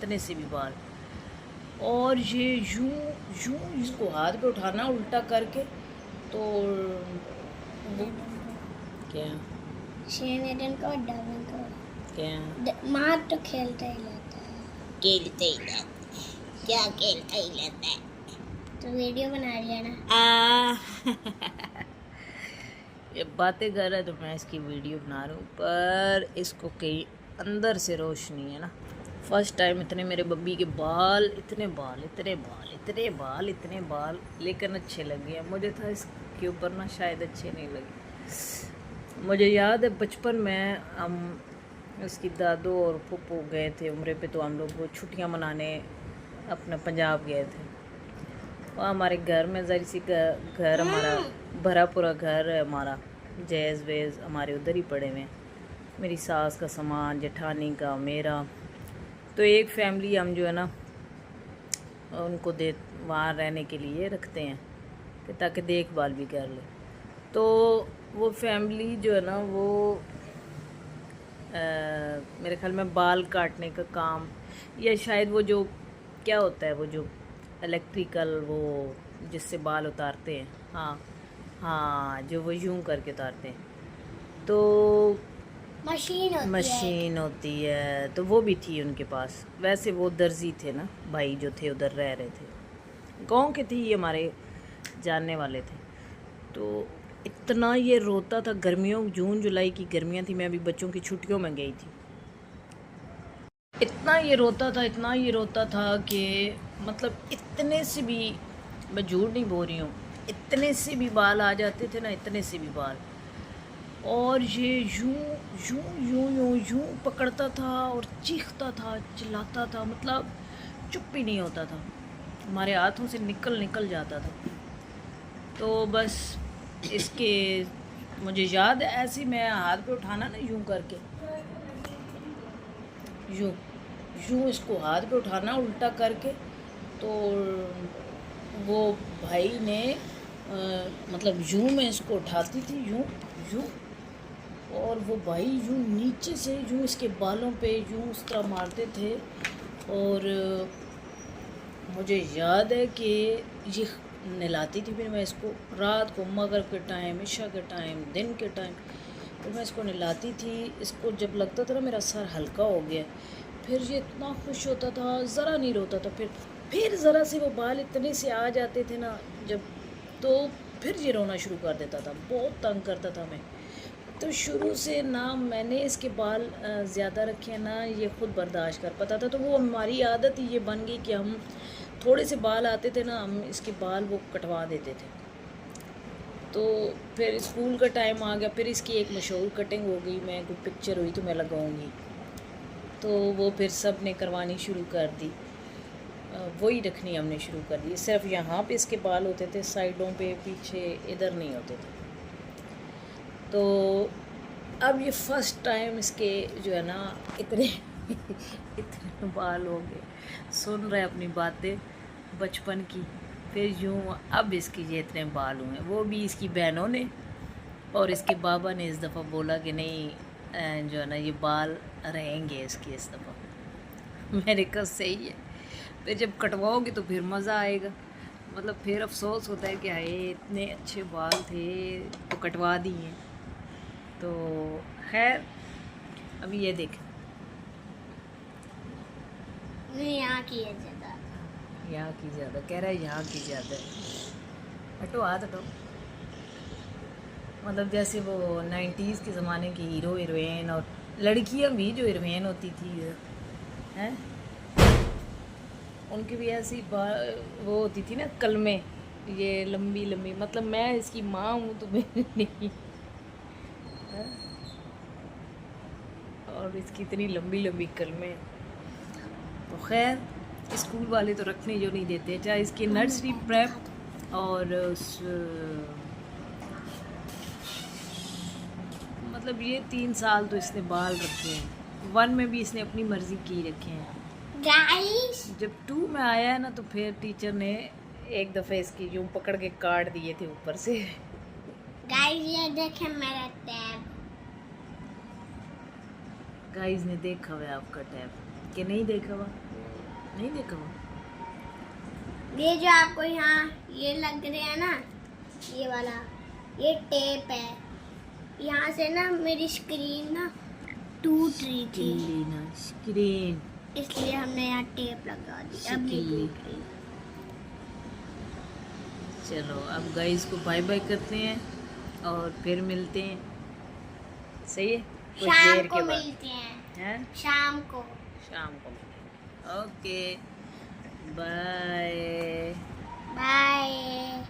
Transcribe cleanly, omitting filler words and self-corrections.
इतने से भी बाल। और ये यूं यूं इसको हाथ पे उठाना उल्टा करके, तो वो क्या शेनेडन को डबल को क्या मार तो खेलता ही रहता है। खेलते ही रहता है, क्या खेलता ही रहता है। तो वीडियो बना लिया ना। ये बातें कर रहा है तो मैं इसकी वीडियो बना रहा हूँ, पर इसको कहीं अंदर से रोशनी है ना। फर्स्ट टाइम इतने मेरे बब्बी के बाल, इतने बाल, इतने बाल, इतने बाल, इतने बाल, लेकिन अच्छे लगे हैं। मुझे था इसके ऊपर ना शायद अच्छे नहीं लगे। मुझे याद है बचपन में हम उसकी दादू और फूफू गए थे उम्र पे, तो हम लोग वो छुट्टियाँ मनाने अपने पंजाब गए थे। वहाँ हमारे घर में जरी सी घर हमारा भरा पूरा घर है, हमारा जैज़ वेज़ हमारे उधर ही पड़े हुए हैं। मेरी सास का सामान, जेठानी का, मेरा। तो एक फैमिली हम जो है ना उनको दे वहाँ रहने के लिए रखते हैं कि ताकि देखभाल भी कर ले। तो वो फैमिली जो है ना वो मेरे ख्याल में बाल काटने का काम, या शायद वो जो क्या होता है वो जो इलेक्ट्रिकल वो जिससे बाल उतारते हैं, हाँ हाँ, जो वो यूं करके उतारते हैं, तो मशीन होती है। तो वो भी थी उनके पास। वैसे वो दर्जी थे ना भाई जो थे उधर रह रहे थे, गांव के थे ये, हमारे जानने वाले थे। तो इतना ये रोता था, गर्मियों जून जुलाई की गर्मियाँ थी, मैं अभी बच्चों की छुट्टियों में गई थी। इतना ये रोता था, इतना ये रोता था कि मतलब इतने से भी, मैं झूठ नहीं बोल रही हूँ, इतने से भी बाल आ जाते थे ना, इतने से भी बाल। और ये यूं यूं यूं यूं यूं पकड़ता था और चीखता था, चिल्लाता था, मतलब चुप ही नहीं होता था, हमारे हाथों से निकल निकल जाता था। तो बस इसके मुझे याद है ऐसे ही मैं हाथ पे उठाना ना यूं करके, यूं यूं इसको हाथ पे उठाना उल्टा करके, तो वो भाई ने मतलब यूं मैं इसको उठाती थी, यूं यूं, और वो भाई यूं नीचे से यूं इसके बालों पे यूं उस तरह मारते थे। और मुझे याद है कि ये नहलाती थी फिर मैं इसको रात को, मगरिब के टाइम, इशा के टाइम, दिन के टाइम, तो मैं इसको नहलाती थी। इसको जब लगता था ना मेरा सर हल्का हो गया, फिर ये इतना खुश होता था, ज़रा नहीं रोता था। फिर ज़रा से वो बाल इतने से आ जाते थे ना जब, तो फिर ये रोना शुरू कर देता था, बहुत तंग करता था मैं। तो शुरू से ना मैंने इसके बाल ज़्यादा रखे ना ये ख़ुद बर्दाश्त कर पाता था, तो वो हमारी आदत ही ये बन गई कि हम थोड़े से बाल आते थे ना, हम इसके बाल वो कटवा देते थे। तो फिर स्कूल का टाइम आ गया, फिर इसकी एक मशहूर कटिंग हो गई, मैं कोई पिक्चर हुई तो मैं लगाऊंगी, तो वो फिर सब ने करवानी शुरू कर दी, वही रखनी हमने शुरू कर दी। सिर्फ यहाँ पे इसके बाल होते थे, साइडों पे, पीछे, इधर नहीं होते थे। तो अब ये फर्स्ट टाइम इसके जो है ना इतने इतने बाल हो गए, सुन रहे अपनी बातें बचपन की। फिर यूँ अब इसके ये इतने बाल हुए, वो भी इसकी बहनों ने और इसके बाबा ने इस दफ़ा बोला कि नहीं जो है ना ये बाल रहेंगे इसके इस दफ़ा। मैंने कहा सही है, फिर जब कटवाओगे तो फिर मज़ा आएगा। मतलब फिर अफसोस होता है कि हाय इतने अच्छे बाल थे तो कटवा दिए। तो खैर अभी ये देख, यहाँ की है ज़्यादा, यहाँ की ज़्यादा कह रहा है, यहाँ की ज़्यादा। हटो हाथ हटो। मतलब जैसे वो 90s के ज़माने की हीरो हीरोइन और लड़कियाँ भी जो हीरोइन होती थी हैं, उनकी भी ऐसी वो होती थी ना कलमें, ये लंबी लंबी, मतलब मैं इसकी माँ हूँ तो मेरी नहीं है? और इसकी इतनी लंबी लंबी कलमें। तो खैर स्कूल वाले तो रखने जो नहीं देते, चाहे इसकी नर्सरी, प्रेप और उस मतलब ये 3 साल तो इसने बाल रखे हैं, 1 में भी इसने अपनी मर्ज़ी की रखे हैं। गाइस जब 2 में आया है ना तो फिर टीचर ने एक दफ़े इसकी यूँ पकड़ के काट दिए थे ऊपर से। गाइस ये देखें मेरा टैब। गाइस ने देखा हुआ आपका टैब कि नहीं देखा हुआ? नहीं देखा वो? ये जो आपको यहाँ ये लग रहे हैं ना, ये वाला, ये टेप है। यहाँ से ना मेरी स्क्रीन ना टूट रही थी, ना स्क्रीन इसलिए हमने यहाँ टेप लगा दी। अब नहीं स्क्रीन। टूट रही। चलो अब गाइस को बाय बाय करते हैं और फिर मिलते हैं। सही है, कुछ शाम देर को के बाद मिलते हैं, हैं, शाम को। शाम को मिलते हैं। Okay bye. बाय।